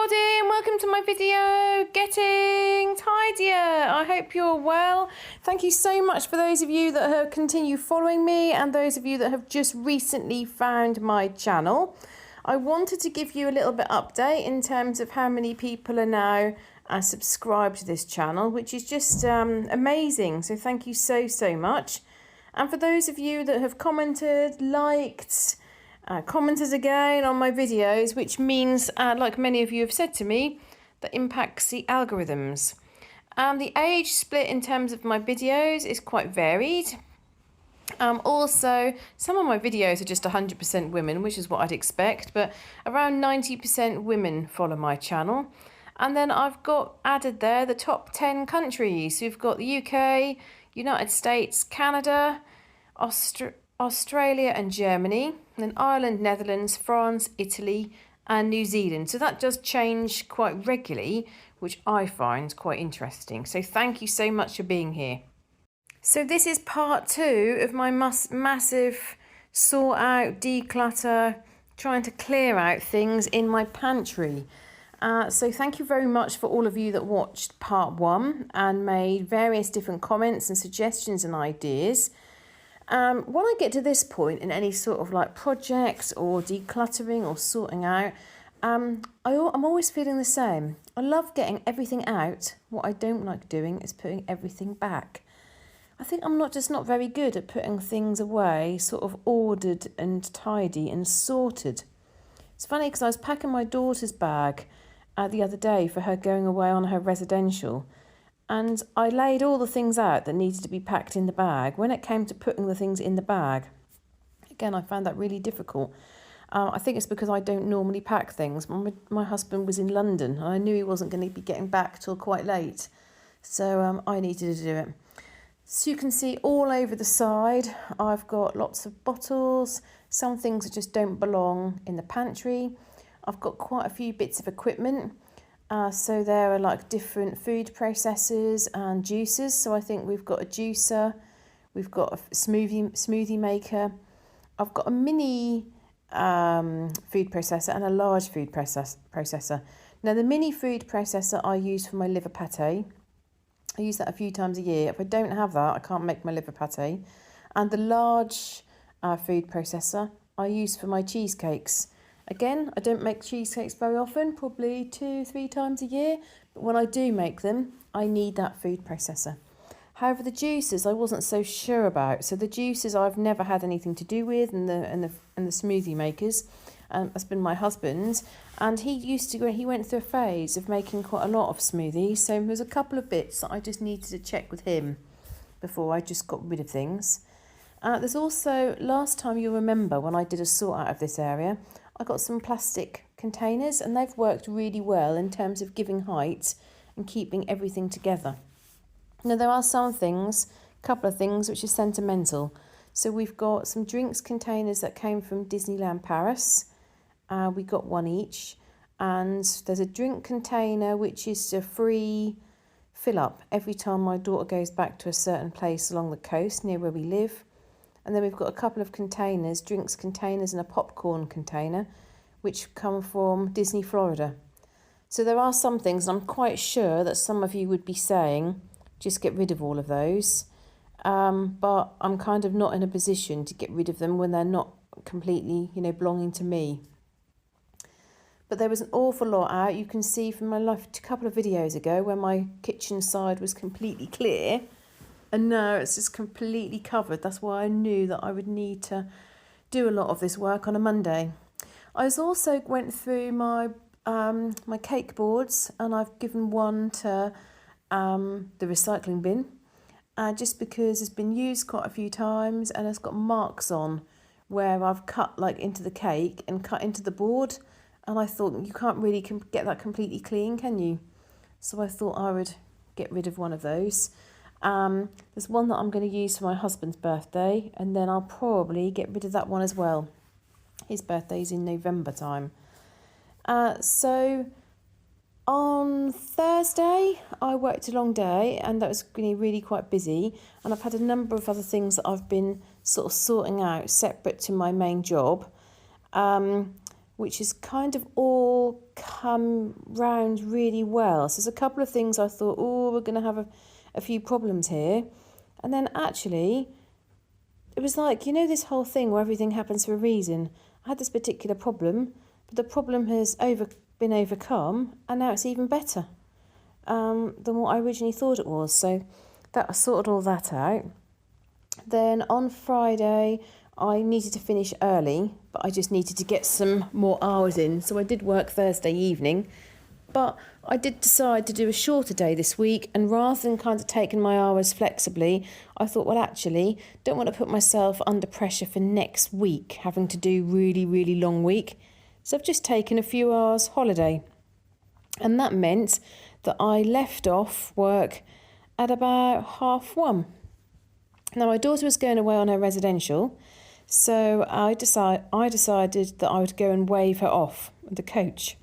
everybody and welcome to my video, Getting Tidier. I hope you're well. Thank you so much for those of you that have continued following me and those of you that have just recently found my channel. I wanted to give you a little bit update in terms of how many people are now subscribed to this channel, which is just amazing. So thank you so much. And for those of you that have commented, liked, commented again on my videos, which means, like many of you have said to me, that impacts the algorithms. The age split in terms of my videos is quite varied. Also, some of my videos are just 100% women, which is what I'd expect, but around 90% women follow my channel. And then I've got added there the top 10 countries. So we've got the UK, United States, Canada, Australia and Germany, and then Ireland, Netherlands, France, Italy and New Zealand. So that does change quite regularly, which I find quite interesting. So thank you so much for being here. So this is part 2 of my massive sort out, declutter, trying to clear out things in my pantry. So thank you very much for all of you that watched part 1 and made various different comments and suggestions and ideas. When I get to this point in any sort of like projects or decluttering or sorting out, I'm always feeling the same. I love getting everything out. What I don't like doing is putting everything back. I think I'm not very good at putting things away, sort of ordered and tidy and sorted. It's funny because I was packing my daughter's bag the other day for her going away on her residential. And I laid all the things out that needed to be packed in the bag. When it came to putting the things in the bag, again, I found that really difficult. I think it's because I don't normally pack things. My husband was in London and I knew he wasn't going to be getting back till quite late. So I needed to do it. So you can see all over the side, I've got lots of bottles. Some things that just don't belong in the pantry. I've got quite a few bits of equipment. So there are like different food processors and juicers. So I think we've got a juicer, we've got a smoothie maker. I've got a mini food processor and a large food processor. Now the mini food processor I use for my liver pate. I use that a few times a year. If I don't have that, I can't make my liver pate. And the large food processor I use for my cheesecakes. Again, I don't make cheesecakes very often, probably 2-3 times a year. But when I do make them, I need that food processor. However, the juicers I wasn't so sure about. So the juicers I've never had anything to do with, and the smoothie makers. That's been my husband's, and he went through a phase of making quite a lot of smoothies. So there's a couple of bits that I just needed to check with him before I just got rid of things. There's also, last time you'll remember when I did a sort out of this area, I got some plastic containers and they've worked really well in terms of giving height and keeping everything together. Now there are some things, a couple of things which are sentimental. So we've got some drinks containers that came from Disneyland Paris. We got one each, and there's a drink container which is a free fill up every time my daughter goes back to a certain place along the coast near where we live. And then we've got a couple of containers, drinks containers and a popcorn container, which come from Disney Florida. So there are some things, and I'm quite sure that some of you would be saying, just get rid of all of those. But I'm kind of not in a position to get rid of them when they're not completely, belonging to me. But there was an awful lot out. You can see from my life a couple of videos ago where my kitchen side was completely clear. And now it's just completely covered. That's why I knew that I would need to do a lot of this work on a Monday. I also went through my my cake boards, and I've given one to the recycling bin, just because it's been used quite a few times and it's got marks on where I've cut like into the cake and cut into the board. And I thought, you can't really get that completely clean, can you? So I thought I would get rid of one of those. There's one that I'm going to use for my husband's birthday, and then I'll probably get rid of that one as well. His birthday's in November time. So on Thursday, I worked a long day, and that was really quite busy. And I've had a number of other things that I've been sort of sorting out separate to my main job. which has kind of all come round really well. So there's a couple of things I thought, oh, we're going to have a few problems here. And then actually, it was like, you know, this whole thing where everything happens for a reason. I had this particular problem, but the problem has been overcome, and now it's even better than what I originally thought it was. So that I sorted all that out. Then on Friday, I needed to finish early, but I just needed to get some more hours in. So I did work Thursday evening, but I did decide to do a shorter day this week. And rather than kind of taking my hours flexibly, I thought, well, actually, don't want to put myself under pressure for next week, having to do really, really long week. So I've just taken a few hours holiday. And that meant that I left off work at about 1:30. Now, my daughter was going away on her residential, so I decided that I would go and wave her off with the coach.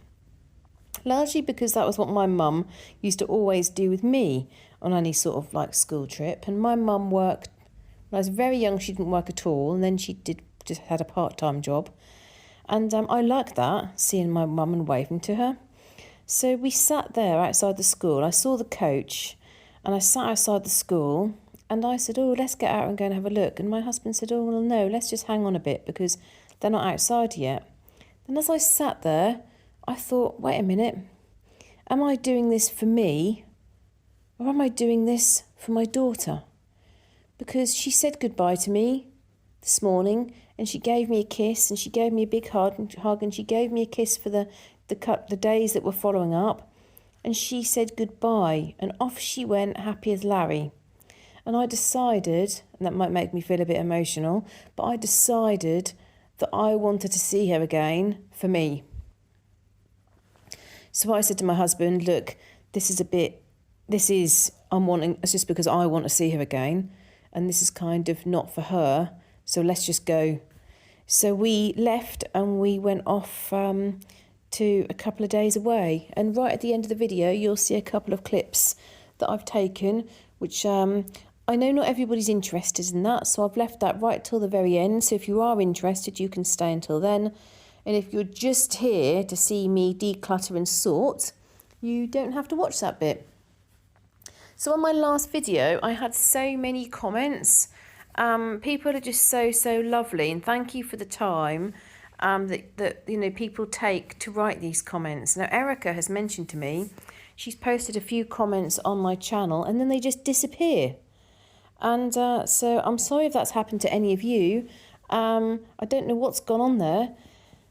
Largely because that was what my mum used to always do with me on any sort of like school trip. And my mum worked, when I was very young, she didn't work at all, and then she just had a part-time job. And I liked that, seeing my mum and waving to her. So we sat there outside the school. I saw the coach, and I sat outside the school, and I said, oh, let's get out and go and have a look. And my husband said, oh, well, no, let's just hang on a bit because they're not outside yet. And as I sat there, I thought, wait a minute, am I doing this for me or am I doing this for my daughter? Because she said goodbye to me this morning and she gave me a kiss and she gave me a big hug and she gave me a kiss for the days that were following up. And she said goodbye and off she went, happy as Larry. And I decided, and that might make me feel a bit emotional, but I decided that I wanted to see her again for me. So I said to my husband, look, it's just because I want to see her again, and this is kind of not for her, so let's just go. So we left and we went off to a couple of days away. And right at the end of the video, you'll see a couple of clips that I've taken, which I know not everybody's interested in that, so I've left that right till the very end. So if you are interested, you can stay until then. And if you're just here to see me declutter and sort, you don't have to watch that bit. So on my last video, I had so many comments. People are just so lovely, and thank you for the time that people take to write these comments. Now, Erica has mentioned to me, she's posted a few comments on my channel and then they just disappear. And so I'm sorry if that's happened to any of you. I don't know what's gone on there.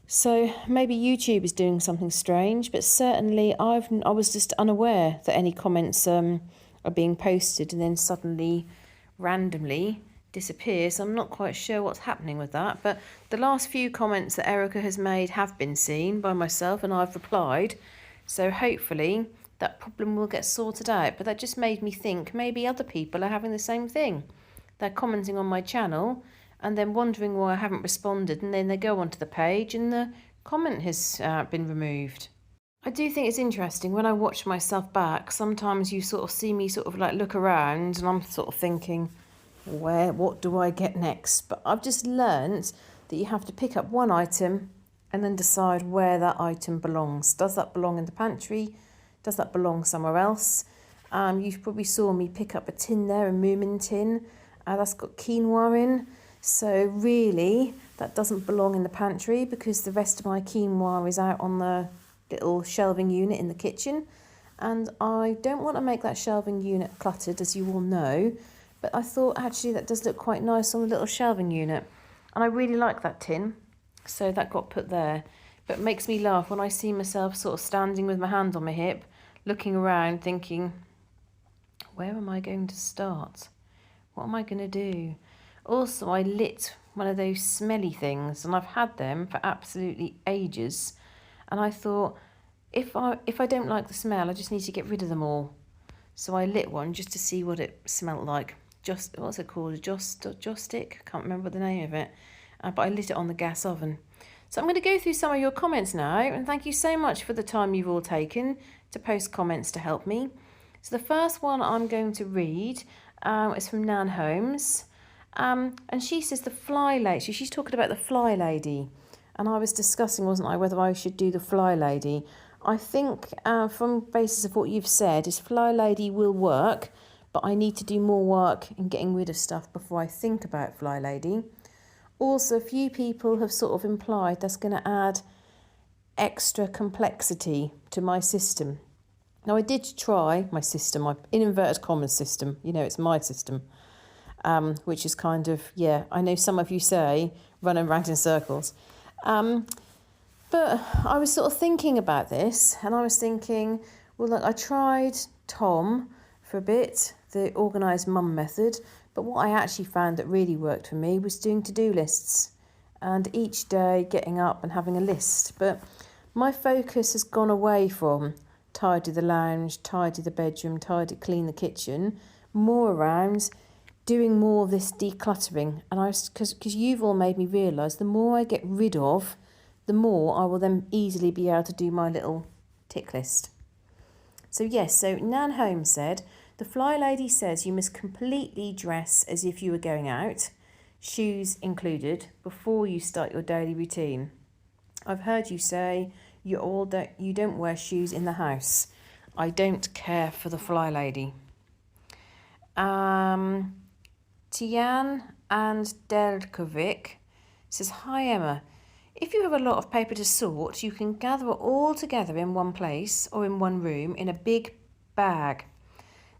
So maybe YouTube is doing something strange, but certainly I was just unaware that any comments are being posted and then suddenly, randomly disappear. So I'm not quite sure what's happening with that. But the last few comments that Erica has made have been seen by myself and I've replied. So hopefully that problem will get sorted out. But that just made me think maybe other people are having the same thing. They're commenting on my channel and then wondering why I haven't responded, and then they go onto the page and the comment has been removed. I do think it's interesting when I watch myself back, sometimes you sort of see me sort of like look around and I'm sort of thinking, what do I get next? But I've just learnt that you have to pick up one item and then decide where that item belongs. Does that belong in the pantry? Does that belong somewhere else? You probably saw me pick up a tin there, a Moomin tin. That's got quinoa in. So really, that doesn't belong in the pantry because the rest of my quinoa is out on the little shelving unit in the kitchen. And I don't want to make that shelving unit cluttered, as you all know. But I thought, actually, that does look quite nice on the little shelving unit. And I really like that tin. So that got put there. But it makes me laugh when I see myself sort of standing with my hand on my hip, looking around, thinking, where am I going to start? What am I going to do? Also, I lit one of those smelly things, and I've had them for absolutely ages. And I thought, if I don't like the smell, I just need to get rid of them all. So I lit one just to see what it smelled like. What's it called? A joss stick? I can't remember the name of it. But I lit it on the gas oven. So I'm going to go through some of your comments now, and thank you so much for the time you've all taken to post comments to help me. So the first one I'm going to read is from Nan Holmes. And she says the fly lady. She's talking about the fly lady. and I was discussing, wasn't I, whether I should do the Fly Lady. I think from basis of what you've said, is Fly Lady will work, but I need to do more work in getting rid of stuff before I think about Fly Lady. Also, a few people have sort of implied that's going to add extra complexity to my system. Now, I did try my system, my in inverted commas system, it's my system, which is kind of, I know some of you say running around in circles. But I was sort of thinking about this, and I was thinking, well, look, I tried Tom for a bit, the organised mum method, but what I actually found that really worked for me was doing to-do lists, and each day getting up and having a list. But my focus has gone away from tidy the lounge, tidy the bedroom, clean the kitchen, more around doing more of this decluttering. And because you've all made me realise the more I get rid of, the more I will then easily be able to do my little tick list. So yes, so Nan Holmes said, the Fly Lady says you must completely dress as if you were going out, shoes included, before you start your daily routine. I've heard you say you don't wear shoes in the house. I don't care for the Fly Lady. Tian and Delkovic says, hi Emma. If you have a lot of paper to sort, you can gather it all together in one place or in one room in a big bag.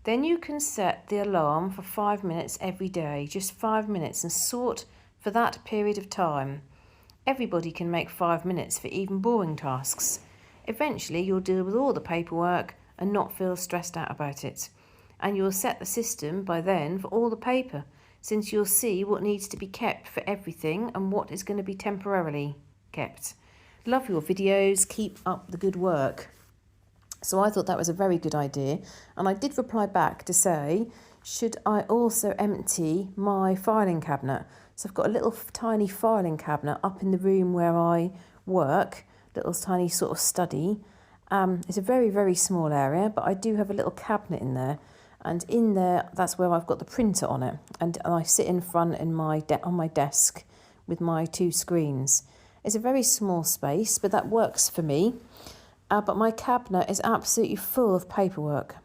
Then you can set the alarm for 5 minutes every day, just 5 minutes, and sort for that period of time. Everybody can make 5 minutes for even boring tasks. Eventually, you'll deal with all the paperwork and not feel stressed out about it. And you'll set the system by then for all the paper, since you'll see what needs to be kept for everything and what is going to be temporarily kept. Love your videos. Keep up the good work. So I thought that was a very good idea. And I did reply back to say, should I also empty my filing cabinet? So I've got a little tiny filing cabinet up in the room where I work, little tiny sort of study. It's a very, very small area, but I do have a little cabinet in there. And in there, that's where I've got the printer on it. And I sit in front on my desk with my 2 screens. It's a very small space, but that works for me. But my cabinet is absolutely full of paperwork.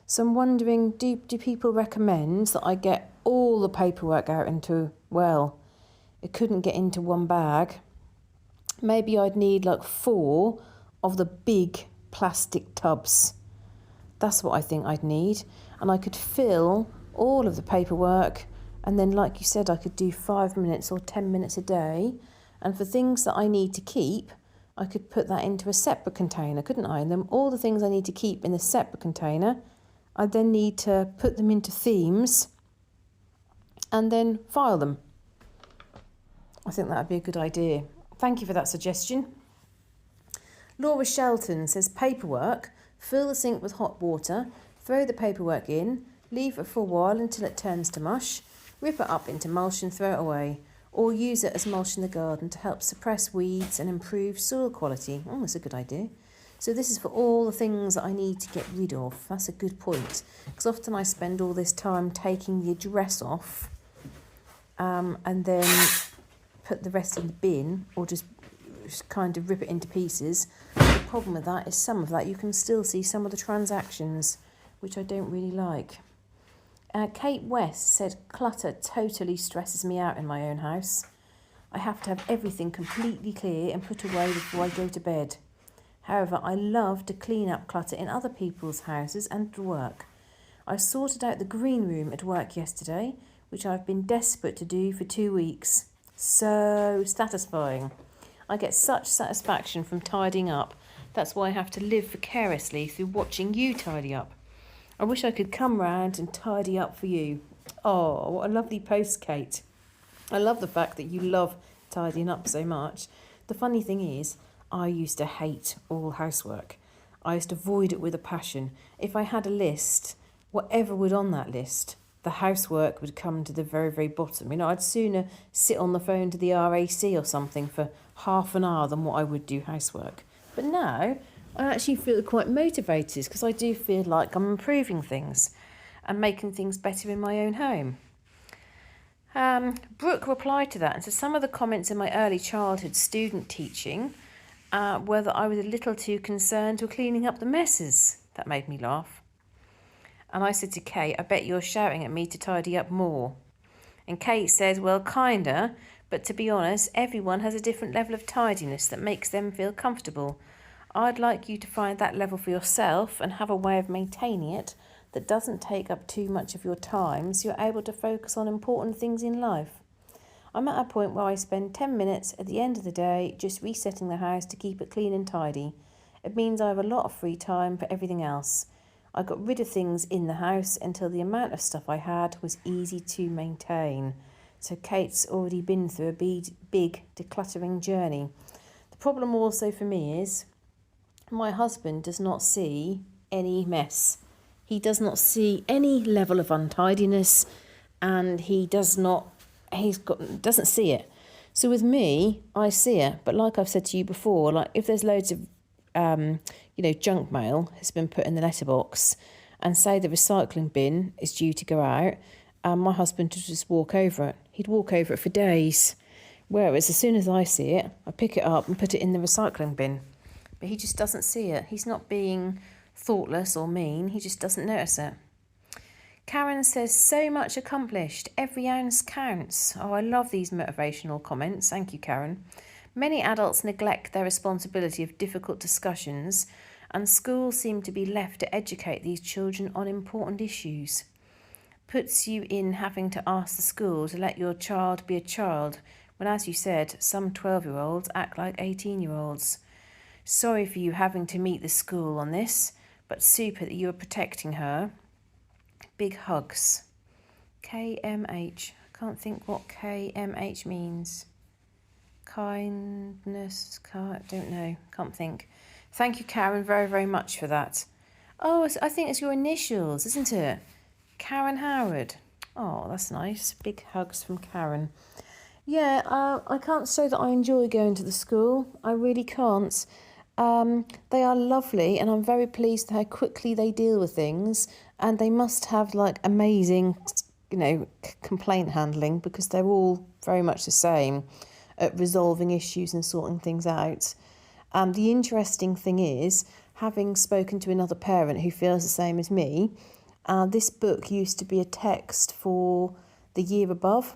So I'm wondering, do people recommend that I get all the paperwork out into, well, it couldn't get into one bag. Maybe I'd need like 4 of the big plastic tubs. That's what I think I'd need. And I could fill all of the paperwork. And then, like you said, I could do 5 minutes or 10 minutes a day. And for things that I need to keep, I could put that into a separate container, couldn't I? And then all the things I need to keep in a separate container, I then need to put them into themes and then file them. I think that would be a good idea. Thank you for that suggestion. Laura Shelton says, paperwork, fill the sink with hot water, throw the paperwork in, leave it for a while until it turns to mush, rip it up into mulch and throw it away, or use it as mulch in the garden to help suppress weeds and improve soil quality. Oh, that's a good idea. So this is for all the things that I need to get rid of. That's a good point. Because often I spend all this time taking the address off and then put the rest in the bin or just kind of rip it into pieces. The problem with that is some of that you can still see some of the transactions, which I don't really like. Kate West said, clutter totally stresses me out in my own house. I have to have everything completely clear and put away before I go to bed. However, I love to clean up clutter in other people's houses and at work. I sorted out the green room at work yesterday, which I've been desperate to do for 2 weeks. So satisfying. I get such satisfaction from tidying up. That's why I have to live vicariously through watching you tidy up. I wish I could come round and tidy up for you. Oh, what a lovely post, Kate. I love the fact that you love tidying up so much. The funny thing is, I used to hate all housework. I used to avoid it with a passion. If I had a list, whatever was on that list, the housework would come to the very, very bottom. I'd sooner sit on the phone to the RAC or something for half an hour than what I would do housework. But now I actually feel quite motivated because I do feel like I'm improving things and making things better in my own home. Brooke replied to that and said some of the comments in my early childhood student teaching were that I was a little too concerned with cleaning up the messes. That made me laugh. And I said to Kate, I bet you're shouting at me to tidy up more. And Kate said, well, kinda, but to be honest, everyone has a different level of tidiness that makes them feel comfortable. I'd like you to find that level for yourself and have a way of maintaining it that doesn't take up too much of your time so you're able to focus on important things in life. I'm at a point where I spend 10 minutes at the end of the day just resetting the house to keep it clean and tidy. It means I have a lot of free time for everything else. I got rid of things in the house until the amount of stuff I had was easy to maintain. So Kate's already been through a big decluttering journey. The problem also for me is my husband does not see any mess. He does not see any level of untidiness, and he doesn't see it. So with me, I see it. But like I've said to you before, like if there's loads of junk mail has been put in the letterbox, and say the recycling bin is due to go out, my husband would just walk over it. He'd walk over it for days. Whereas as soon as I see it, I pick it up and put it in the recycling bin. But he just doesn't see it. He's not being thoughtless or mean. He just doesn't notice it. Karen says, so much accomplished. Every ounce counts. Oh, I love these motivational comments. Thank you, Karen. Many adults neglect their responsibility of difficult discussions, and schools seem to be left to educate these children on important issues. Puts you in having to ask the school to let your child be a child, when, as you said, some 12-year-olds act like 18-year-olds. Sorry for you having to meet the school on this, but super that you are protecting her. Big hugs. KMH. I can't think what KMH means. Kindness. Don't know. Can't think. Thank you, Karen, very, very much for that. Oh, I think it's your initials, isn't it? Karen Howard. Oh, that's nice. Big hugs from Karen. Yeah, I can't say that I enjoy going to the school. I really can't. They are lovely, and I'm very pleased how quickly they deal with things, and they must have like amazing, complaint handling, because they're all very much the same at resolving issues and sorting things out. The interesting thing is, having spoken to another parent who feels the same as me, this book used to be a text for the year above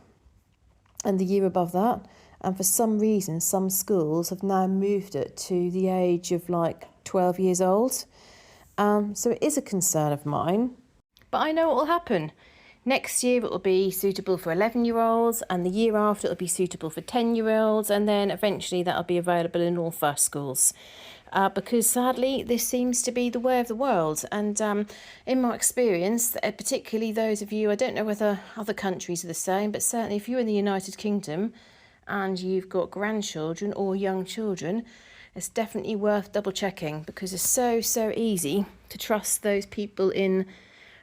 and the year above that. And for some reason, some schools have now moved it to the age of like 12 years old. So it is a concern of mine. But I know what will happen. Next year it will be suitable for 11-year-olds, and the year after it will be suitable for 10-year-olds, and then eventually that'll be available in all first schools. Because sadly, this seems to be the way of the world. And in my experience, particularly those of you, I don't know whether other countries are the same, but certainly if you're in the United Kingdom, and you've got grandchildren or young children, it's definitely worth double checking, because it's so easy to trust those people in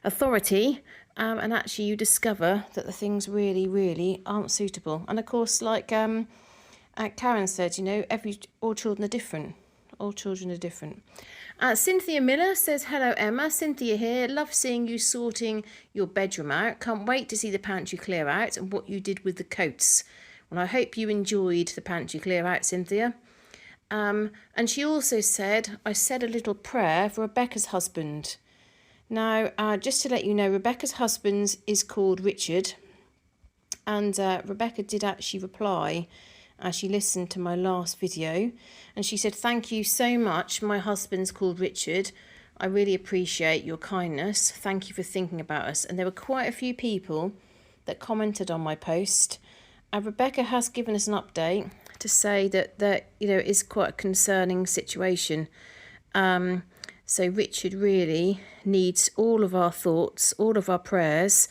authority, and actually you discover that the things really aren't suitable. And of course, like Karen said, all children are different. All children are different. Cynthia Miller says, hello Emma, Cynthia here. Love seeing you sorting your bedroom out. Can't wait to see the pantry clear out and what you did with the coats. Well, I hope you enjoyed the pantry clear out, Cynthia. And she also said, I said a little prayer for Rebecca's husband. Now, just to let you know, Rebecca's husband is called Richard. And Rebecca did actually reply as she listened to my last video. And she said, thank you so much. My husband's called Richard. I really appreciate your kindness. Thank you for thinking about us. And there were quite a few people that commented on my post. Rebecca has given us an update to say that it is quite a concerning situation. So Richard really needs all of our thoughts, all of our prayers.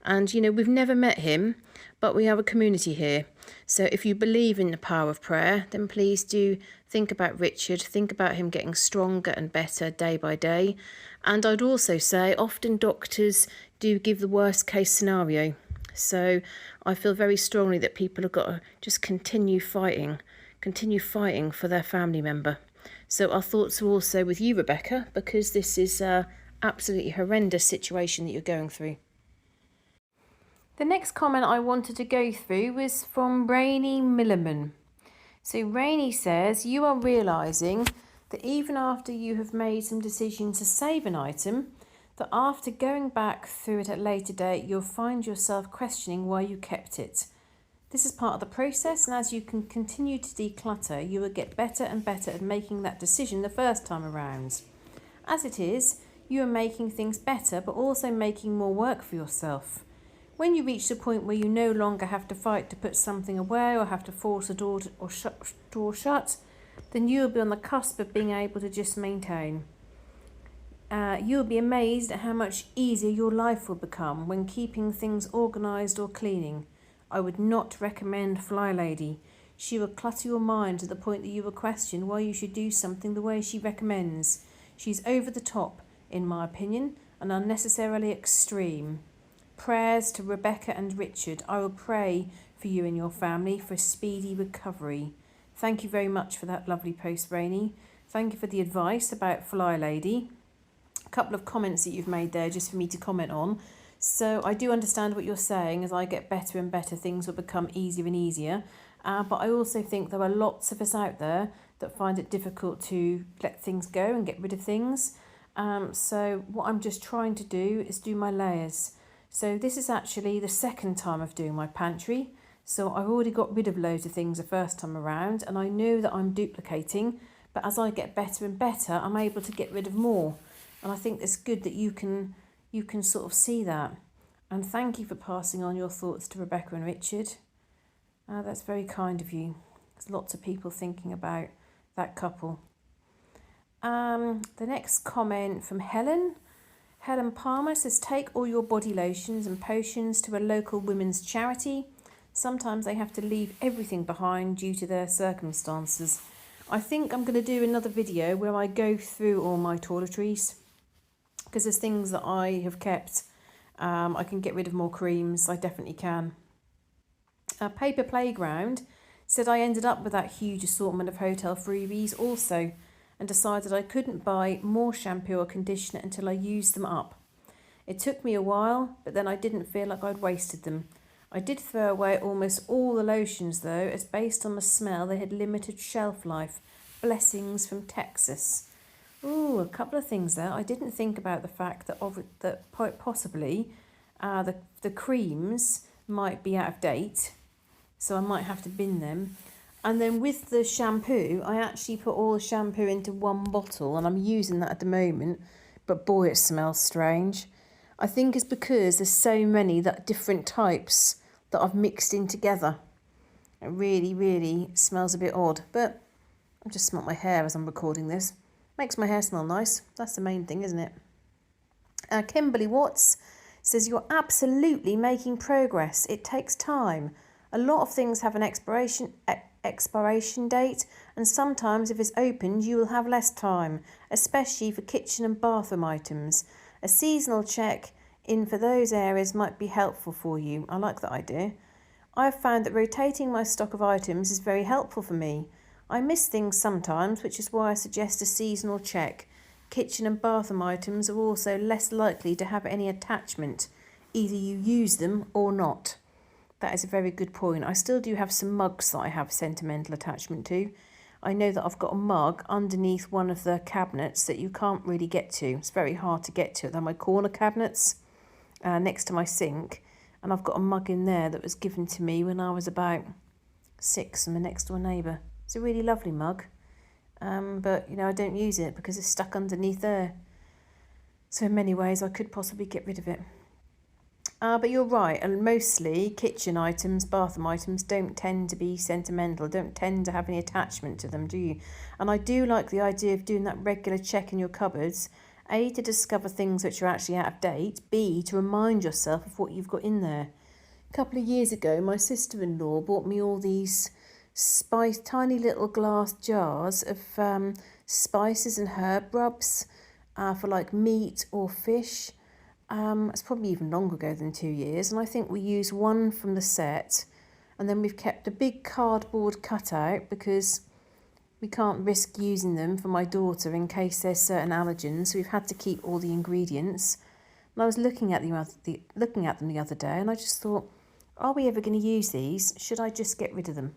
And, we've never met him, but we have a community here. So if you believe in the power of prayer, then please do think about Richard, think about him getting stronger and better day by day. And I'd also say often doctors do give the worst case scenario. So I feel very strongly that people have got to just continue fighting for their family member. So our thoughts are also with you, Rebecca, because this is an absolutely horrendous situation that you're going through. The next comment I wanted to go through was from Rainy Milliman. So Rainy says, you are realising that even after you have made some decisions to save an item, that after going back through it at a later date, you'll find yourself questioning why you kept it. This is part of the process, and as you can continue to declutter, you will get better and better at making that decision the first time around. As it is, you are making things better, but also making more work for yourself. When you reach the point where you no longer have to fight to put something away or have to force a door shut, then you will be on the cusp of being able to just maintain. You will be amazed at how much easier your life will become when keeping things organised or cleaning. I would not recommend Fly Lady. She will clutter your mind to the point that you will question why you should do something the way she recommends. She's over the top, in my opinion, and unnecessarily extreme. Prayers to Rebecca and Richard. I will pray for you and your family for a speedy recovery. Thank you very much for that lovely post, Rainy. Thank you for the advice about Fly Lady. A couple of comments that you've made there just for me to comment on. So I do understand what you're saying. As I get better and better, things will become easier and easier. But I also think there are lots of us out there that find it difficult to let things go and get rid of things. So what I'm just trying to do is do my layers. So this is actually the second time of doing my pantry. So I've already got rid of loads of things the first time around, and I know that I'm duplicating. But as I get better and better, I'm able to get rid of more. And I think it's good that you can sort of see that. And thank you for passing on your thoughts to Rebecca and Richard. That's very kind of you. There's lots of people thinking about that couple. The next comment from Helen. Helen Palmer says, take all your body lotions and potions to a local women's charity. Sometimes they have to leave everything behind due to their circumstances. I think I'm going to do another video where I go through all my toiletries, because there's things that I have kept. I can get rid of more creams. I definitely can. Paper Playground said, I ended up with that huge assortment of hotel freebies also, and decided I couldn't buy more shampoo or conditioner until I used them up. It took me a while, but then I didn't feel like I'd wasted them. I did throw away almost all the lotions though, as based on the smell they had limited shelf life. Blessings from Texas. Ooh, a couple of things there. I didn't think about the fact that quite possibly the creams might be out of date, so I might have to bin them. And then with the shampoo, I actually put all the shampoo into one bottle, and I'm using that at the moment, but boy, it smells strange. I think it's because there's so many different types that I've mixed in together. It really, really smells a bit odd, but I've just smelt my hair as I'm recording this. Makes my hair smell nice. That's the main thing, isn't it? Kimberly Watts says, you're absolutely making progress. It takes time. A lot of things have an expiration date, and sometimes if it's opened you will have less time, especially for kitchen and bathroom items. A seasonal check in for those areas might be helpful for you. I like that idea. I've found that rotating my stock of items is very helpful for me. I miss things sometimes, which is why I suggest a seasonal check. Kitchen and bathroom items are also less likely to have any attachment. Either you use them or not. That is a very good point. I still do have some mugs that I have sentimental attachment to. I know that I've got a mug underneath one of the cabinets that you can't really get to. It's very hard to get to. They're my corner cabinets next to my sink. And I've got a mug in there that was given to me when I was about 6 from my next door neighbour. It's a really lovely mug. But, I don't use it because it's stuck underneath there. So in many ways, I could possibly get rid of it. But you're right, and mostly kitchen items, bathroom items don't tend to be sentimental, don't tend to have any attachment to them, do you? And I do like the idea of doing that regular check in your cupboards, A, to discover things which are actually out of date, B, to remind yourself of what you've got in there. A couple of years ago, my sister-in-law bought me all these tiny little glass jars of spices and herb rubs for like meat or fish. It's probably even longer ago than 2 years, and I think we used one from the set, and then we've kept a big cardboard cutout because we can't risk using them for my daughter in case there's certain allergens, so we've had to keep all the ingredients. And I was looking at them the other day, and I just thought, are we ever going to use these? Should I just get rid of them?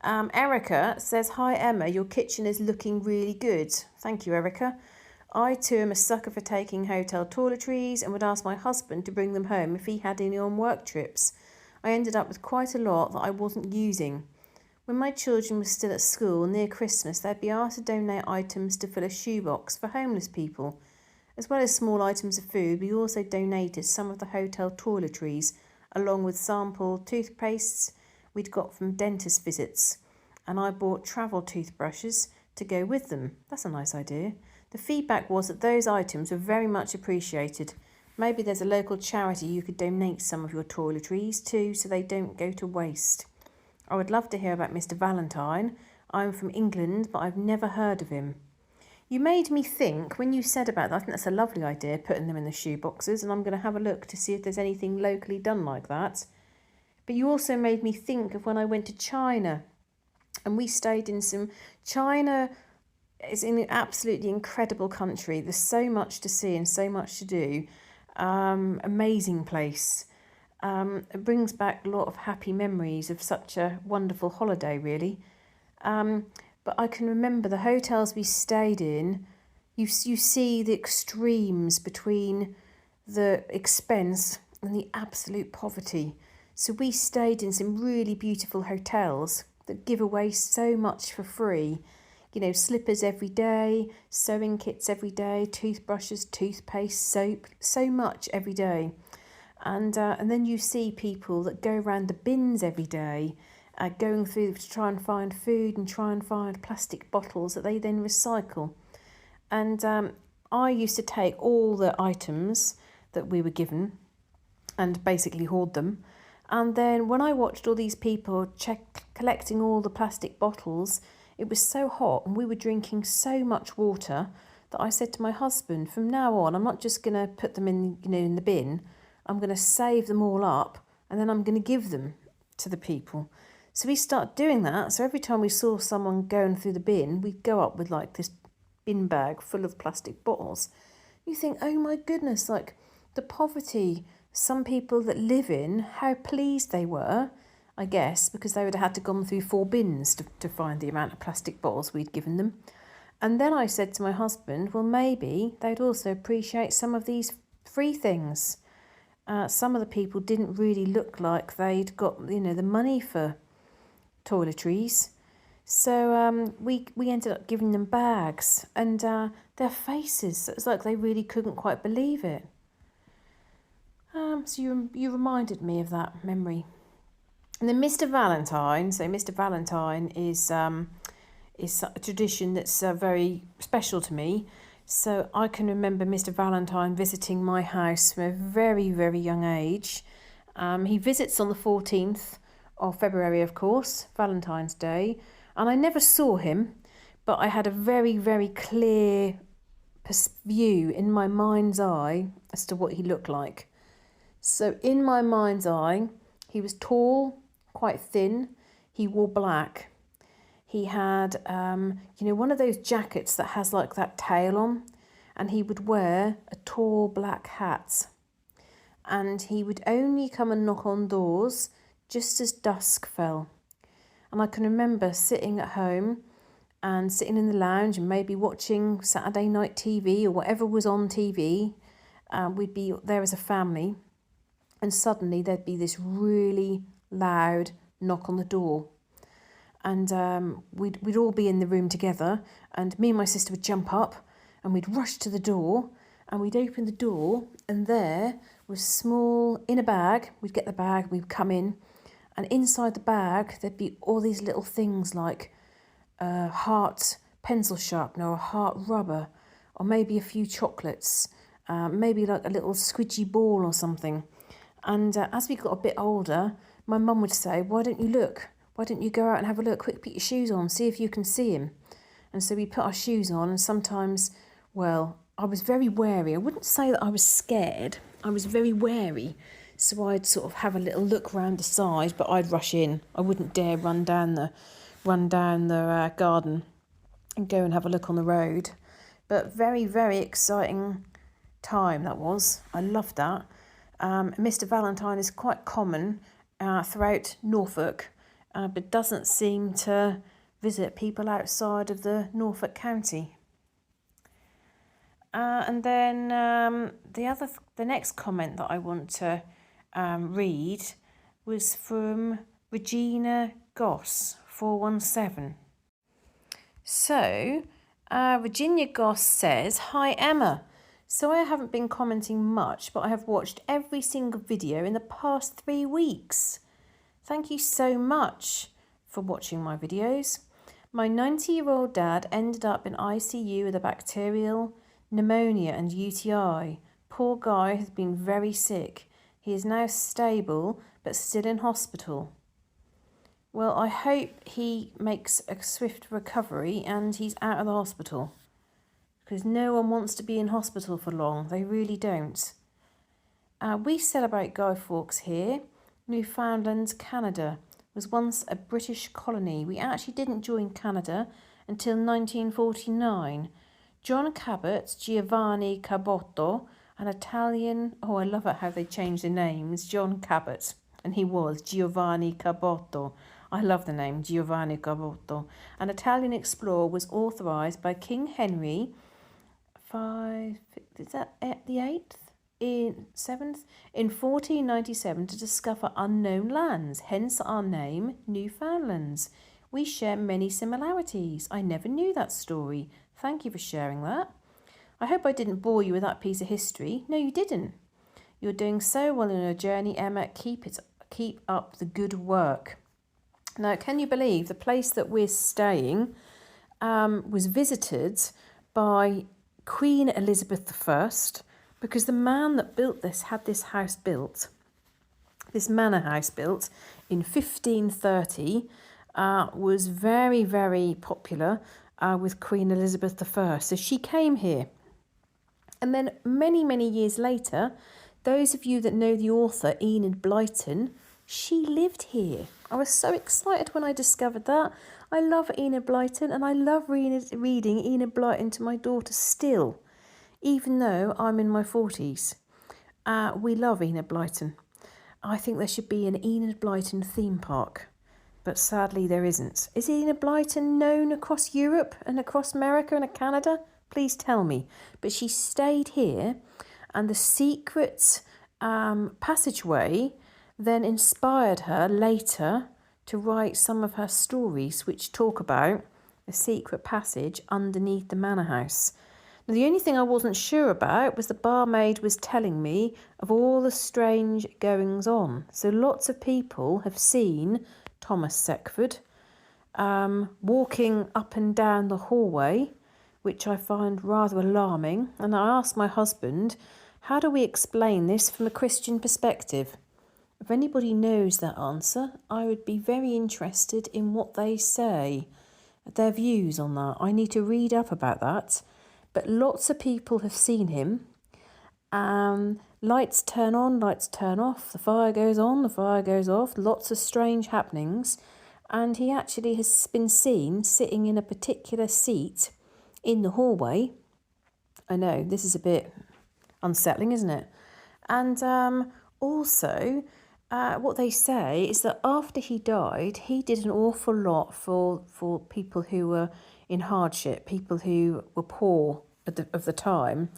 Erica says, hi Emma, your kitchen is looking really good. Thank you, Erica. I too am a sucker for taking hotel toiletries and would ask my husband to bring them home if he had any on work trips. I ended up with quite a lot that I wasn't using. When my children were still at school near Christmas, they'd be asked to donate items to fill a shoebox for homeless people. As well as small items of food, we also donated some of the hotel toiletries, along with sample toothpastes we'd got from dentist visits. And I bought travel toothbrushes to go with them. That's a nice idea. The feedback was that those items were very much appreciated. Maybe there's a local charity you could donate some of your toiletries to so they don't go to waste. I would love to hear about Mr. Valentine. I'm from England, but I've never heard of him. You made me think, when you said about that, I think that's a lovely idea, putting them in the shoe boxes, and I'm going to have a look to see if there's anything locally done like that. But you also made me think of when I went to China, and we stayed in some... China is an absolutely incredible country. There's so much to see and so much to do. Amazing place. It brings back a lot of happy memories of such a wonderful holiday, really. But I can remember the hotels we stayed in, you see the extremes between the expense and the absolute poverty. So we stayed in some really beautiful hotels that give away so much for free. You know, slippers every day, sewing kits every day, toothbrushes, toothpaste, soap, so much every day. And then you see people that go around the bins every day, going through to try and find food and try and find plastic bottles that they then recycle. And I used to take all the items that we were given and basically hoard them. And then when I watched all these people collecting all the plastic bottles, it was so hot and we were drinking so much water that I said to my husband, from now on, I'm not just going to put them in the bin. I'm going to save them all up and then I'm going to give them to the people. So we started doing that. So every time we saw someone going through the bin, we'd go up with like this bin bag full of plastic bottles. You think, oh my goodness, like the poverty some people that live in, how pleased they were, I guess, because they would have had to gone through 4 bins to find the amount of plastic bottles we'd given them. And then I said to my husband, well, maybe they'd also appreciate some of these free things. Some of the people didn't really look like they'd got, the money for toiletries. So we ended up giving them bags, and their faces, it was like they really couldn't quite believe it. So you reminded me of that memory. And then Mr. Valentine. So Mr. Valentine is a tradition that's very special to me. So I can remember Mr. Valentine visiting my house from a very, very young age. He visits on the 14th of February, of course, Valentine's Day. And I never saw him, but I had a very, very clear view in my mind's eye as to what he looked like. So in my mind's eye, he was tall, quite thin. He wore black. He had, one of those jackets that has like that tail on, and he would wear a tall black hat. And he would only come and knock on doors just as dusk fell. And I can remember sitting at home and sitting in the lounge and maybe watching Saturday night TV or whatever was on TV. We'd be there as a family, and suddenly there'd be this really loud knock on the door. And we'd all be in the room together, and me and my sister would jump up and we'd rush to the door, and we'd open the door, and there was small, in a bag, we'd get the bag, we'd come in, and inside the bag there'd be all these little things like a heart pencil sharpener or a heart rubber, or maybe a few chocolates, maybe like a little squidgy ball or something. And as we got a bit older, my mum would say, why don't you look? Why don't you go out and have a look? Quick, put your shoes on, see if you can see him. And so we put our shoes on, and sometimes, well, I was very wary. I wouldn't say that I was scared. I was very wary. So I'd sort of have a little look round the side, but I'd rush in. I wouldn't dare run down the garden and go and have a look on the road. But very, very exciting time that was. I loved that. Mr. Valentine is quite common throughout Norfolk, but doesn't seem to visit people outside of the Norfolk County. And then the next comment that I want to read was from Regina Goss 417. So Virginia Goss says, "Hi Emma. So I haven't been commenting much, but I have watched every single video in the past 3 weeks. Thank you so much for watching my videos. My 90-year-old dad ended up in ICU with a bacterial pneumonia and UTI. Poor guy has been very sick. He is now stable, but still in hospital. Well, I hope he makes a swift recovery and he's out of the hospital. Because no one wants to be in hospital for long. They really don't. We celebrate Guy Fawkes here. Newfoundland, Canada, was once a British colony. We actually didn't join Canada until 1949. John Cabot, Giovanni Caboto, an Italian... Oh, I love it how they change the names. John Cabot. And he was Giovanni Caboto. I love the name, Giovanni Caboto. An Italian explorer, was authorised by King Henry the 8th? In 7th? In 1497 to discover unknown lands, hence our name, Newfoundlands. We share many similarities. I never knew that story. Thank you for sharing that. I hope I didn't bore you with that piece of history. No, you didn't. You're doing so well in your journey, Emma. Keep up the good work." Now, can you believe the place that we're staying was visited by Queen Elizabeth I, because the man that built this had this house built, this manor house built in 1530, was very, very popular with Queen Elizabeth I. So she came here. And then many, many years later, those of you that know the author Enid Blyton, she lived here. I was so excited when I discovered that. I love Enid Blyton and I love reading Enid Blyton to my daughter still, even though I'm in my 40s. We love Enid Blyton. I think there should be an Enid Blyton theme park, but sadly there isn't. Is Enid Blyton known across Europe and across America and Canada? Please tell me. But she stayed here, and the secret passageway then inspired her later to write some of her stories which talk about the secret passage underneath the manor house. Now, the only thing I wasn't sure about was the barmaid was telling me of all the strange goings on. So lots of people have seen Thomas Seckford walking up and down the hallway, which I find rather alarming. And I asked my husband, how do we explain this from a Christian perspective? If anybody knows that answer, I would be very interested in what they say, their views on that. I need to read up about that. But lots of people have seen him. Lights turn on, lights turn off, the fire goes on, the fire goes off, lots of strange happenings. And he actually has been seen sitting in a particular seat in the hallway. I know, this is a bit unsettling, isn't it? And also... what they say is that after he died, he did an awful lot for people who were in hardship, people who were poor of the time.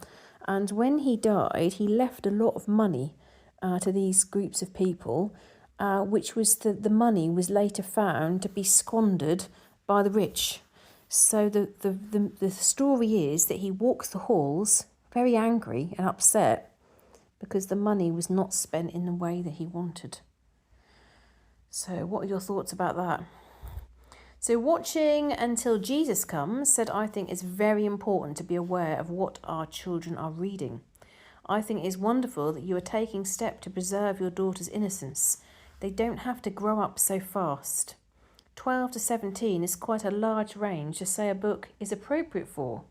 And when he died, he left a lot of money to these groups of people, which was the money was later found to be squandered by the rich. So the story is that he walks the halls very angry and upset because the money was not spent in the way that he wanted. So what are your thoughts about that? So watching until Jesus comes said, I think it's very important to be aware of what our children are reading. I think it is wonderful that you are taking steps to preserve your daughter's innocence. They don't have to grow up so fast. 12 to 17 is quite a large range to say a book is appropriate for.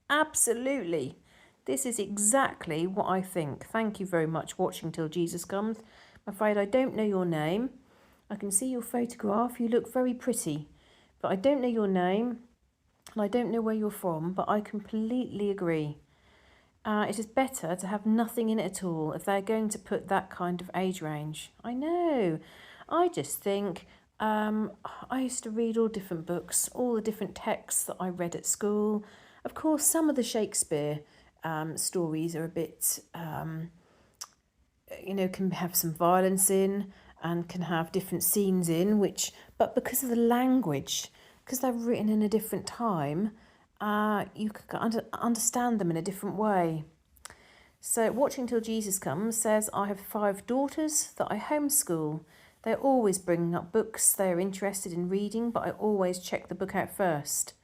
Absolutely. This is exactly what I think. Thank you very much for watching Till Jesus Comes. I'm afraid I don't know your name. I can see your photograph. You look very pretty, but I don't know your name. And I don't know where you're from, but I completely agree. It is better to have nothing in it at all if they're going to put that kind of age range. I know. I just think I used to read all different books, all the different texts that I read at school. Of course, some of the Shakespeare stories are a bit, can have some violence in and can have different scenes in, but because of the language, because they're written in a different time, you can understand them in a different way. So Watching Till Jesus Comes says, I have 5 daughters that I homeschool. They're always bringing up books they are interested in reading, but I always check the book out first.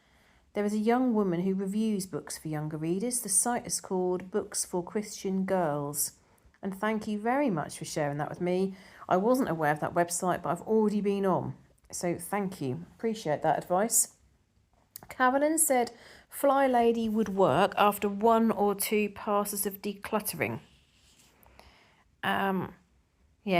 There is a young woman who reviews books for younger readers. The site is called Books for Christian Girls. And thank you very much for sharing that with me. I wasn't aware of that website, but I've already been on. So thank you. Appreciate that advice. Carolyn said Fly Lady would work after 1 or 2 passes of decluttering.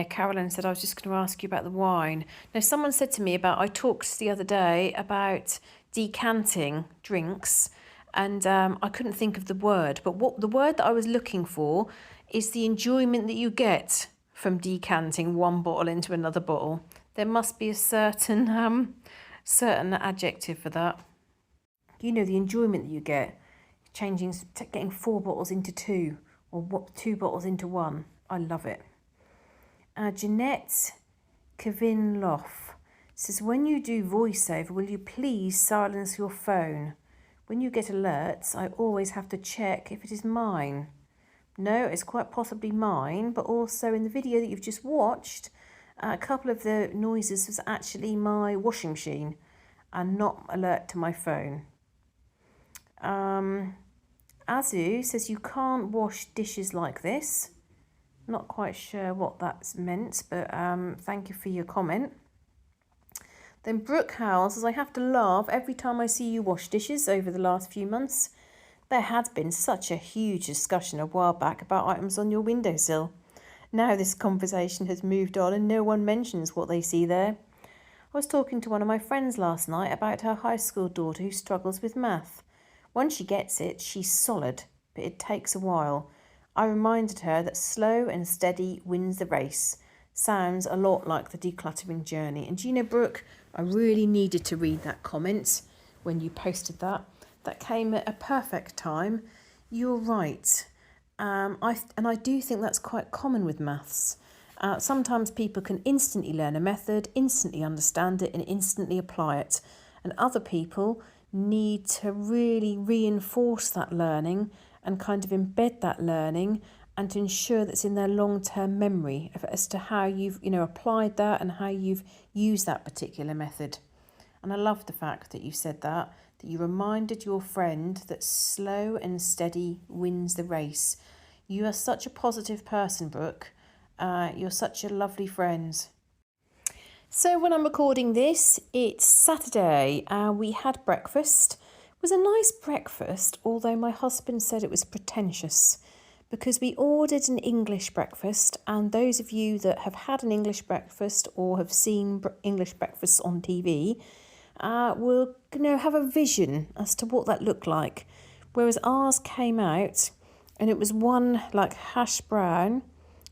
Carolyn said I was just going to ask you about the wine. Now, someone said to me I talked the other day about decanting drinks, and I couldn't think of the word. But what the word that I was looking for is the enjoyment that you get from decanting one bottle into another bottle. There must be a certain adjective for that. You know, the enjoyment that you get getting 4 bottles into 2, or 2 bottles into 1. I love it. Jeanette Kavinloff says, when you do voiceover, will you please silence your phone? When you get alerts, I always have to check if it is mine. No, it's quite possibly mine, but also in the video that you've just watched, a couple of the noises was actually my washing machine and not alert to my phone. Azu says you can't wash dishes like this. Not quite sure what that's meant, but thank you for your comment. Then Brooke Howell says, I have to laugh every time I see you wash dishes over the last few months. There had been such a huge discussion a while back about items on your windowsill. Now this conversation has moved on and no one mentions what they see there. I was talking to one of my friends last night about her high school daughter who struggles with math. Once she gets it, she's solid, but it takes a while. I reminded her that slow and steady wins the race. Sounds a lot like the decluttering journey. And do you know, Brooke, I really needed to read that comment when you posted that. That came at a perfect time. You're right. I do think that's quite common with maths. Sometimes people can instantly learn a method, instantly understand it and instantly apply it. And other people need to really reinforce that learning and kind of embed that learning and to ensure that's in their long-term memory as to how you've applied that and how you've used that particular method. And I love the fact that you said that you reminded your friend that slow and steady wins the race. You are such a positive person, Brooke. You're such a lovely friend. So when I'm recording this, it's Saturday. We had breakfast. It was a nice breakfast, although my husband said it was pretentious because we ordered an English breakfast, and those of you that have had an English breakfast or have seen English breakfasts on TV will have a vision as to what that looked like. Whereas ours came out and it was one like hash brown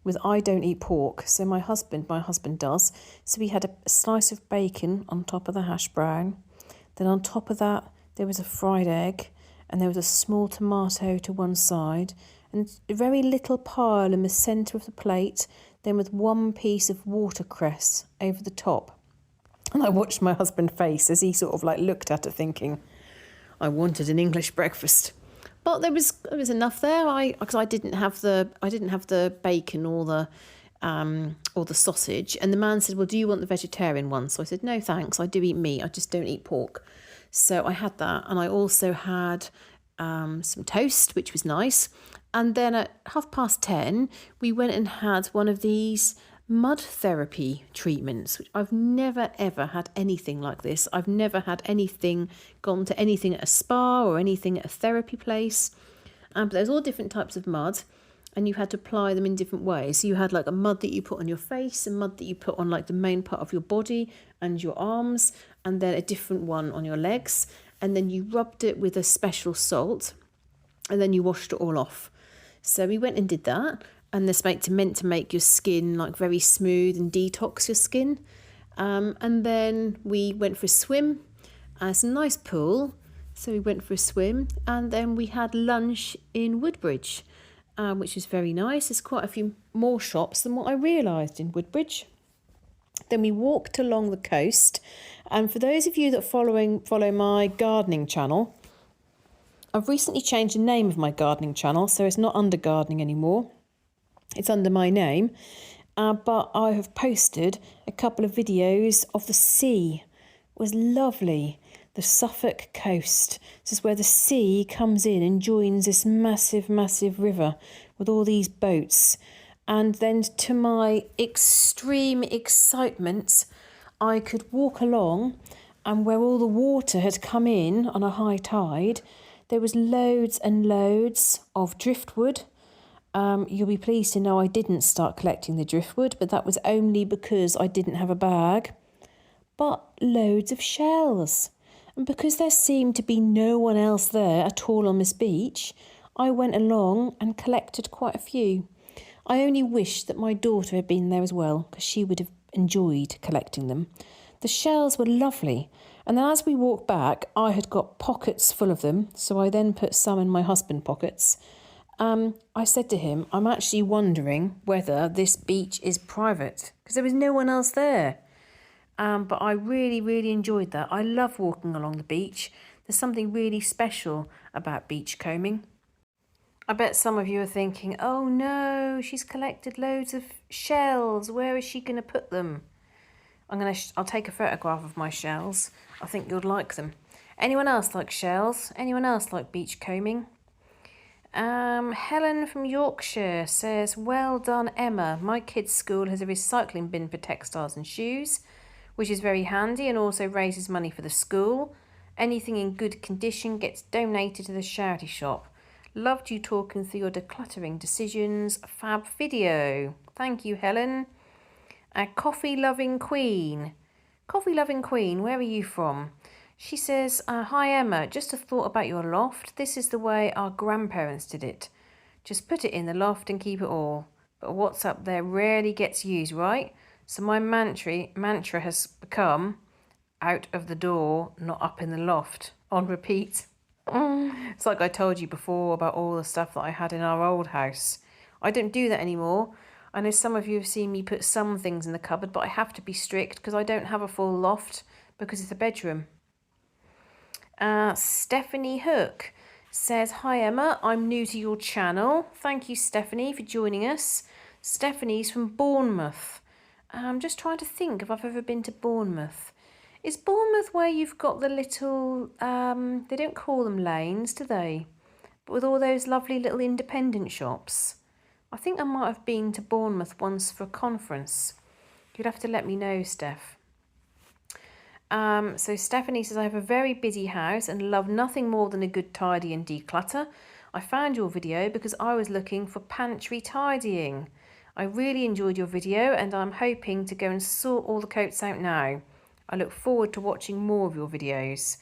with I don't eat pork, so my husband does. So we had a slice of bacon on top of the hash brown. Then on top of that, there was a fried egg, and there was a small tomato to one side, and a very little pile in the centre of the plate, then with one piece of watercress over the top. And I watched my husband's face as he sort of like looked at it thinking, I wanted an English breakfast. But there was enough there. Because I didn't have the bacon or the sausage. And the man said, "Well, do you want the vegetarian one?" So I said, "No, thanks. I do eat meat. I just don't eat pork." So I had that, and I also had some toast, which was nice. And then at 10:30, we went and had one of these mud therapy treatments, which I've never ever had anything like this. I've never had gone to anything at a spa or anything at a therapy place. But there's all different types of mud, and you had to apply them in different ways. So you had like a mud that you put on your face, a mud that you put on like the main part of your body and your arms, and then a different one on your legs. and then you rubbed it with a special salt, and then you washed it all off. So we went and did that, and this meant to make your skin like very smooth and detox your skin. And then we went for a swim. It's a nice pool, so we went for a swim, and then we had lunch in Woodbridge, which was very nice. There's quite a few more shops than what I realised in Woodbridge. Then we walked along the coast, and for those of you that follow my gardening channel, I've recently changed the name of my gardening channel, so it's not under gardening anymore. It's under my name, but I have posted a couple of videos of the sea. It was lovely. The Suffolk coast. This is where the sea comes in and joins this massive, massive river with all these boats. And then to my extreme excitement, I could walk along, and where all the water had come in on a high tide, there was loads and loads of driftwood. You'll be pleased to know I didn't start collecting the driftwood, but that was only because I didn't have a bag. But loads of shells. And because there seemed to be no one else there at all on this beach, I went along and collected quite a few. I only wish that my daughter had been there as well, because she would have enjoyed collecting them. The shells were lovely, and then as we walked back, I had got pockets full of them, so I then put some in my husband's pockets. I said to him, I'm actually wondering whether this beach is private, because there was no one else there. But I really, really enjoyed that. I love walking along the beach. There's something really special about beachcombing. I bet some of you are thinking, oh no, she's collected loads of shells. Where is she going to put them? I'll take a photograph of my shells. I think you'd like them. Anyone else like shells? Anyone else like beachcombing? Helen from Yorkshire says, well done, Emma. My kids' school has a recycling bin for textiles and shoes, which is very handy and also raises money for the school. Anything in good condition gets donated to the charity shop. Loved you talking through your decluttering decisions. Fab video. Thank you, Helen. Coffee Loving Queen. Coffee Loving Queen, where are you from? She says, hi Emma, just a thought about your loft. This is the way our grandparents did it. Just put it in the loft and keep it all. But what's up there rarely gets used, right? So my mantra has become out of the door, not up in the loft, on repeat. It's like I told you before about all the stuff that I had in our old house. I don't do that anymore. I know some of you have seen me put some things in the cupboard, but I have to be strict because I don't have a full loft because it's a bedroom. Stephanie Hook says, hi Emma, I'm new to your channel. Thank you, Stephanie, for joining us. Stephanie's from Bournemouth. I'm just trying to think if I've ever been to Bournemouth. Is Bournemouth where you've got the little, they don't call them lanes, do they? But with all those lovely little independent shops. I think I might have been to Bournemouth once for a conference. You'd have to let me know, Steph. So Stephanie says, I have a very busy house and love nothing more than a good tidy and declutter. I found your video because I was looking for pantry tidying. I really enjoyed your video and I'm hoping to go and sort all the coats out now. I look forward to watching more of your videos.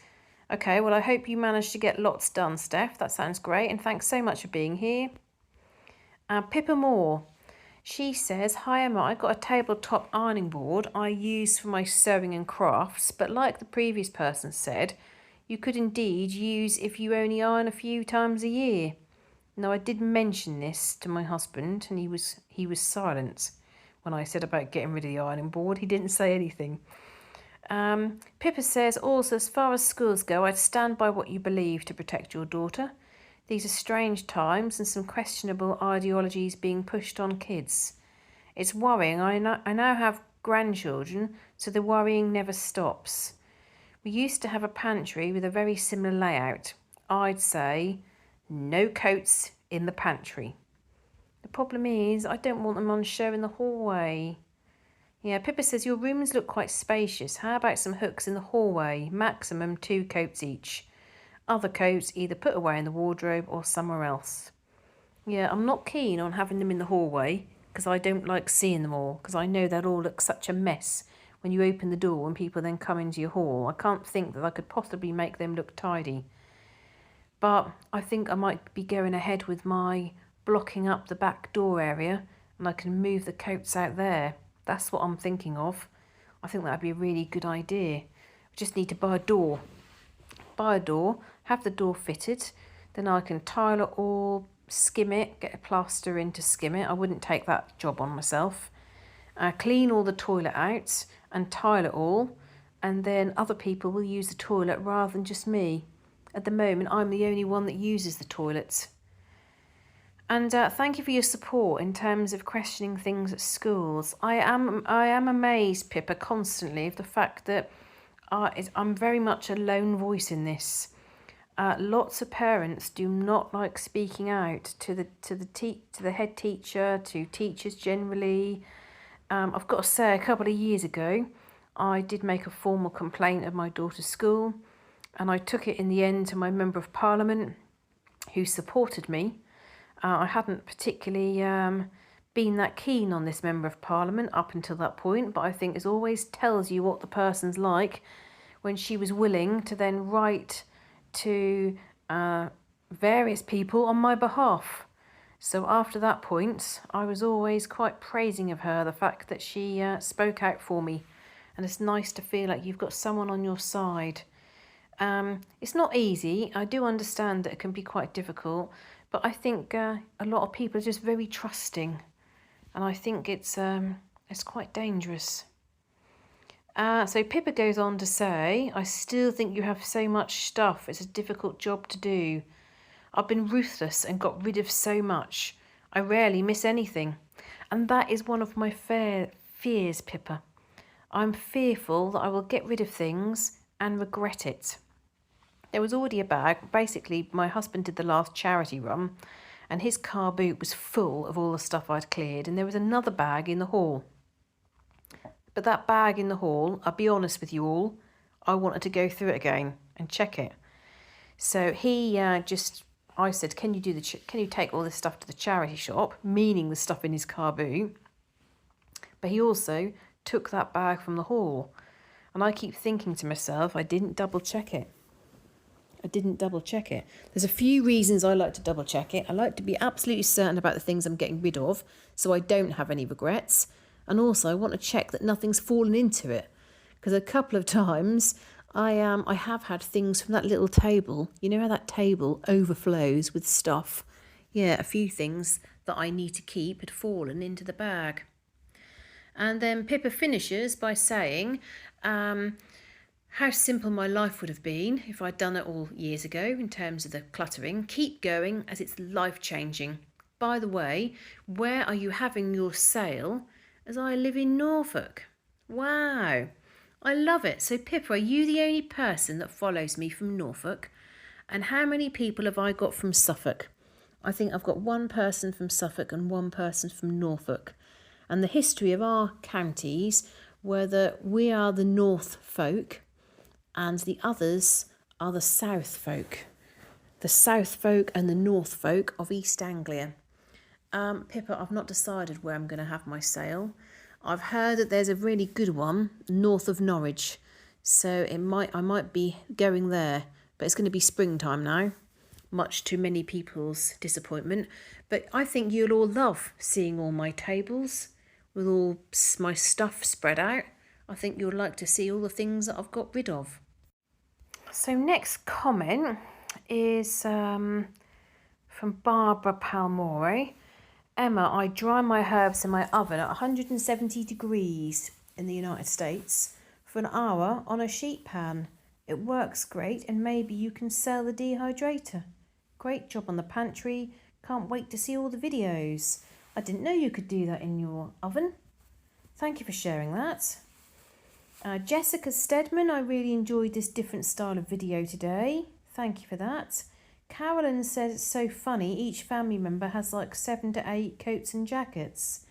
Okay, well I hope you managed to get lots done, Steph. That sounds great, and thanks so much for being here. Pippa Moore. She says, hi Emma, I got a tabletop ironing board I use for my sewing and crafts, but like the previous person said, you could indeed use if you only iron a few times a year. Now I did mention this to my husband and he was silent when I said about getting rid of the ironing board. He didn't say anything. Pippa says, also as far as schools go, I'd stand by what you believe to protect your daughter. These are strange times and some questionable ideologies being pushed on kids. It's worrying. I now have grandchildren, so the worrying never stops. We used to have a pantry with a very similar layout. I'd say, no coats in the pantry. The problem is, I don't want them on show in the hallway. Yeah, Pippa says, your rooms look quite spacious. How about some hooks in the hallway? Maximum 2 coats each. Other coats either put away in the wardrobe or somewhere else. Yeah, I'm not keen on having them in the hallway because I don't like seeing them all, because I know they'll all look such a mess when you open the door and people then come into your hall. I can't think that I could possibly make them look tidy. But I think I might be going ahead with my blocking up the back door area, and I can move the coats out there. That's what I'm thinking of. I think that'd be a really good idea. I just need to buy a door. Have the door fitted, then I can tile it all, skim it, get a plaster in to skim it. I wouldn't take that job on myself. Clean all the toilet out and tile it all, and then other people will use the toilet rather than just me. At the moment, I'm the only one that uses the toilets. And thank you for your support in terms of questioning things at schools. I am amazed, Pippa, constantly of the fact that I'm very much a lone voice in this. Lots of parents do not like speaking out to the head teacher, to teachers generally. I've got to say, a couple of years ago, I did make a formal complaint of my daughter's school, and I took it in the end to my Member of Parliament, who supported me. I hadn't particularly been that keen on this Member of Parliament up until that point, but I think it always tells you what the person's like when she was willing to then write to various people on my behalf. So after that point, I was always quite praising of her, the fact that she spoke out for me. And it's nice to feel like you've got someone on your side. It's not easy. I do understand that it can be quite difficult, but I think a lot of people are just very trusting, and I think it's quite dangerous. So Pippa goes on to say, I still think you have so much stuff. It's a difficult job to do. I've been ruthless and got rid of so much. I rarely miss anything. And that is one of my fears, Pippa. I'm fearful that I will get rid of things and regret it. There was already a bag. Basically, my husband did the last charity run, and his car boot was full of all the stuff I'd cleared, and there was another bag in the hall. But that bag in the hall, I'll be honest with you all, I wanted to go through it again and check it. So I said, can you take all this stuff to the charity shop, meaning the stuff in his car boot? But he also took that bag from the hall. And I keep thinking to myself, I didn't double check it. There's a few reasons I like to double check it. I like to be absolutely certain about the things I'm getting rid of, so I don't have any regrets. And also I want to check that nothing's fallen into it. Because a couple of times I have had things from that little table. You know how that table overflows with stuff? Yeah, a few things that I need to keep had fallen into the bag. And then Pippa finishes by saying, how simple my life would have been if I'd done it all years ago in terms of the cluttering. Keep going, as it's life-changing. By the way, where are you having your sale? As I live in Norfolk. Wow, I love it. So Pippa, are you the only person that follows me from Norfolk? And how many people have I got from Suffolk? I think I've got one person from Suffolk and one person from Norfolk. And the history of our counties were that we are the North folk and the others are the South folk. The South folk and the North folk of East Anglia. Pippa, I've not decided where I'm going to have my sale. I've heard that there's a really good one north of Norwich. So I might be going there. But it's going to be springtime now, much to many people's disappointment. But I think you'll all love seeing all my tables with all my stuff spread out. I think you'll like to see all the things that I've got rid of. So next comment is from Barbara Palmore. Emma, I dry my herbs in my oven at 170 degrees in the United States for an hour on a sheet pan. It works great, and maybe you can sell the dehydrator. Great job on the pantry. Can't wait to see all the videos. I didn't know you could do that in your oven. Thank you for sharing that. Jessica Stedman, I really enjoyed this different style of video today. Thank you for that. Carolyn says it's so funny, each family member has like 7 to 8 coats and jackets.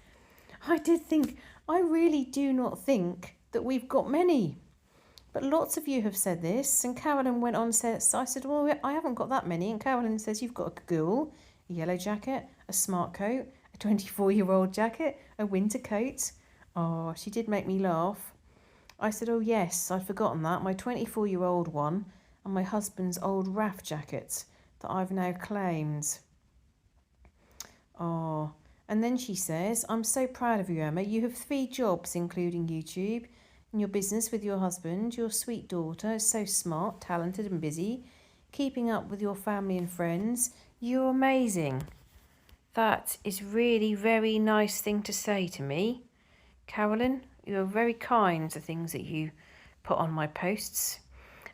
I really do not think that we've got many. But lots of you have said this, and Carolyn went on and said, I said, well, I haven't got that many. And Carolyn says, you've got a cagoule, a yellow jacket, a smart coat, a 24-year-old jacket, a winter coat. Oh, she did make me laugh. I said, oh yes, I'd forgotten that. My 24-year-old one and my husband's old RAF jackets that I've now claimed. Oh, and then she says, I'm so proud of you, Emma. You have 3 jobs, including YouTube, and your business with your husband. Your sweet daughter is so smart, talented and busy, keeping up with your family and friends. You're amazing. That is really very nice thing to say to me. Carolyn, you're very kind to things that you put on my posts.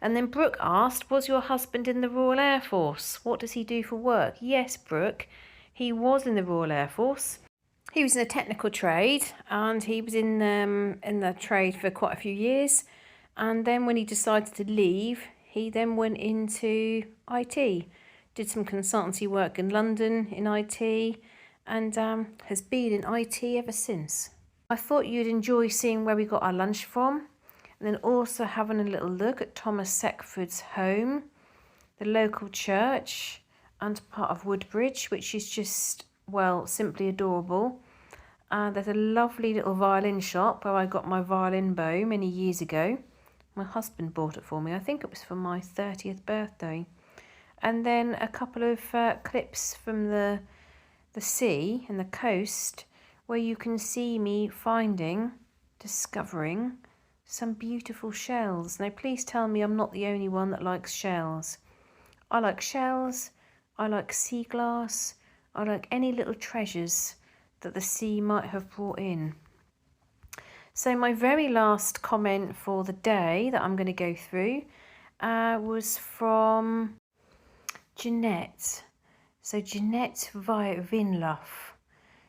And then Brooke asked, was your husband in the Royal Air Force? What does he do for work? Yes, Brooke, he was in the Royal Air Force. He was in a technical trade, and he was in the trade for quite a few years. And then when he decided to leave, he then went into IT, did some consultancy work in London in IT, and has been in IT ever since. I thought you'd enjoy seeing where we got our lunch from, and then also having a little look at Thomas Seckford's home, the local church, and part of Woodbridge, which is just, well, simply adorable. There's a lovely little violin shop where I got my violin bow many years ago. My husband bought it for me. I think it was for my 30th birthday. And then a couple of clips from the sea and the coast where you can see me discovering some beautiful shells. Now, please tell me I'm not the only one that likes shells. I like shells, I like sea glass, I like any little treasures that the sea might have brought in. So my very last comment for the day that I'm going to go through was from Jeanette. So Jeanette via Vinluff.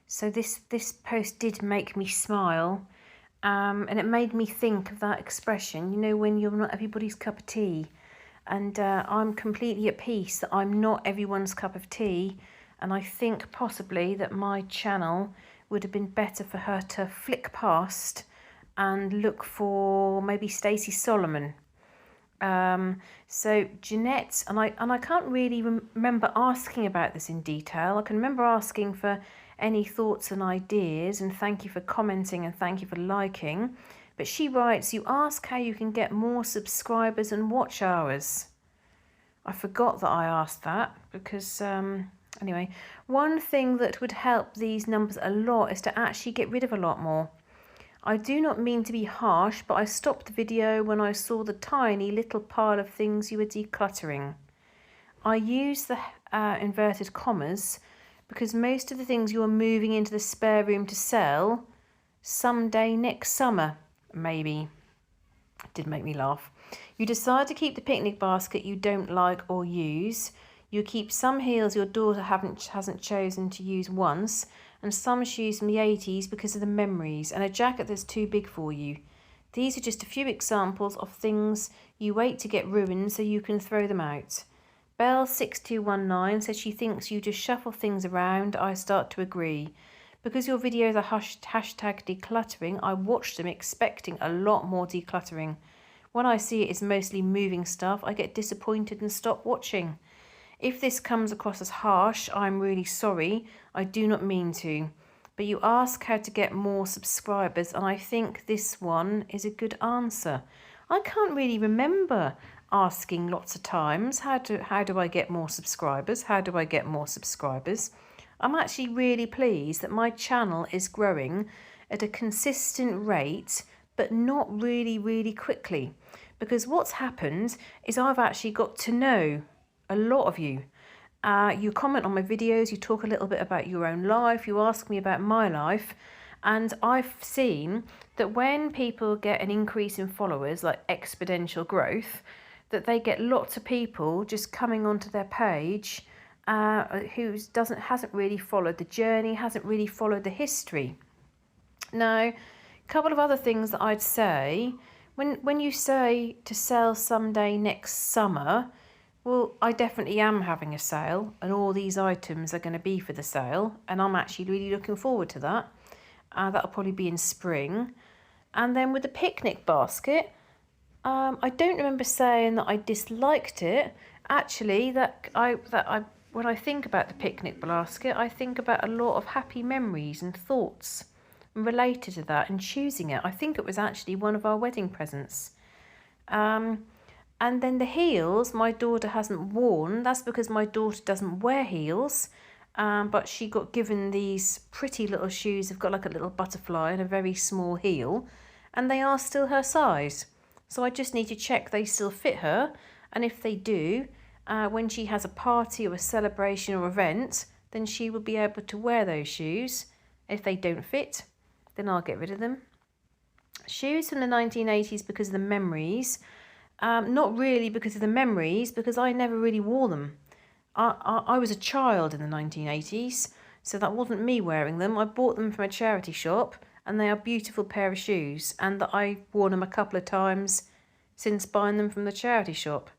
So this post did make me smile, and it made me think of that expression, you know, when you're not everybody's cup of tea. And I'm completely at peace that I'm not everyone's cup of tea. And I think possibly that my channel would have been better for her to flick past and look for maybe Stacey Solomon. So Jeanette, and I can't really remember asking about this in detail. I can remember asking for any thoughts and ideas, and thank you for commenting and thank you for liking. But she writes, you ask how you can get more subscribers and watch hours. I forgot that I asked that because, anyway, one thing that would help these numbers a lot is to actually get rid of a lot more. I do not mean to be harsh, but I stopped the video when I saw the tiny little pile of things you were decluttering. I use the inverted commas because most of the things you are moving into the spare room to sell someday next summer, maybe. It did make me laugh. You decide to keep the picnic basket you don't like or use. You keep some heels your daughter hasn't chosen to use once, and some shoes from the 80s because of the memories, and a jacket that's too big for you. These are just a few examples of things you wait to get ruined so you can throw them out. Belle6219 says she thinks you just shuffle things around. I start to agree. Because your videos are hashtag decluttering, I watch them expecting a lot more decluttering. When I see it is mostly moving stuff, I get disappointed and stop watching. If this comes across as harsh, I'm really sorry. I do not mean to. But you ask how to get more subscribers, and I think this one is a good answer. I can't really remember asking lots of times, how do I get more subscribers? How do I get more subscribers? I'm actually really pleased that my channel is growing at a consistent rate, but not really quickly. Because what's happened is I've actually got to know a lot of you. You comment on my videos, you talk a little bit about your own life, you ask me about my life, and I've seen that when people get an increase in followers, like exponential growth, that they get lots of people just coming onto their page who hasn't really followed the journey, hasn't really followed the history. Now, a couple of other things that I'd say, when you say to sell someday next summer, well, I definitely am having a sale, and all these items are going to be for the sale, and I'm actually really looking forward to that. That'll probably be in spring. And then with the picnic basket, I don't remember saying that I disliked it. Actually, when I think about the picnic basket, I think about a lot of happy memories and thoughts related to that and choosing it. I think it was actually one of our wedding presents. And then the heels my daughter hasn't worn. That's because my daughter doesn't wear heels. But she got given these pretty little shoes. They've got like a little butterfly and a very small heel. And they are still her size. So I just need to check they still fit her. And if they do, when she has a party or a celebration or event, then she will be able to wear those shoes. If they don't fit, then I'll get rid of them. Shoes from the 1980s because of the memories. Not really because of the memories, because I never really wore them. I was a child in the 1980s, so that wasn't me wearing them. I bought them from a charity shop, and they are a beautiful pair of shoes, and that I've worn them a couple of times since buying them from the charity shop.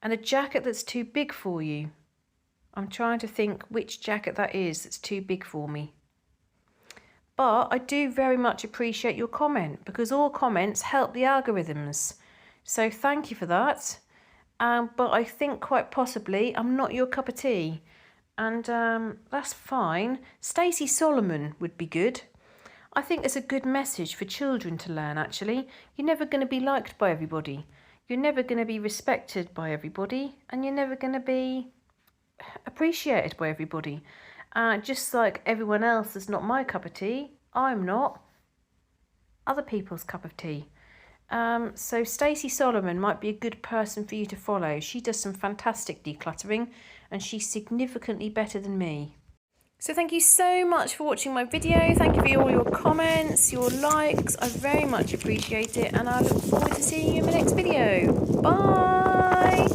And a jacket that's too big for you. I'm trying to think which jacket that is that's too big for me. But I do very much appreciate your comment, because all comments help the algorithms. So thank you for that. But I think quite possibly I'm not your cup of tea. And that's fine. Stacey Solomon would be good. I think it's a good message for children to learn, actually. You're never going to be liked by everybody. You're never going to be respected by everybody. And you're never going to be appreciated by everybody. Just like everyone else is not my cup of tea, I'm not other people's cup of tea. So Stacey Solomon might be a good person for you to follow. She does some fantastic decluttering and she's significantly better than me. So thank you so much for watching my video. Thank you for all your comments, your likes. I very much appreciate it, and I look forward to seeing you in my next video. Bye!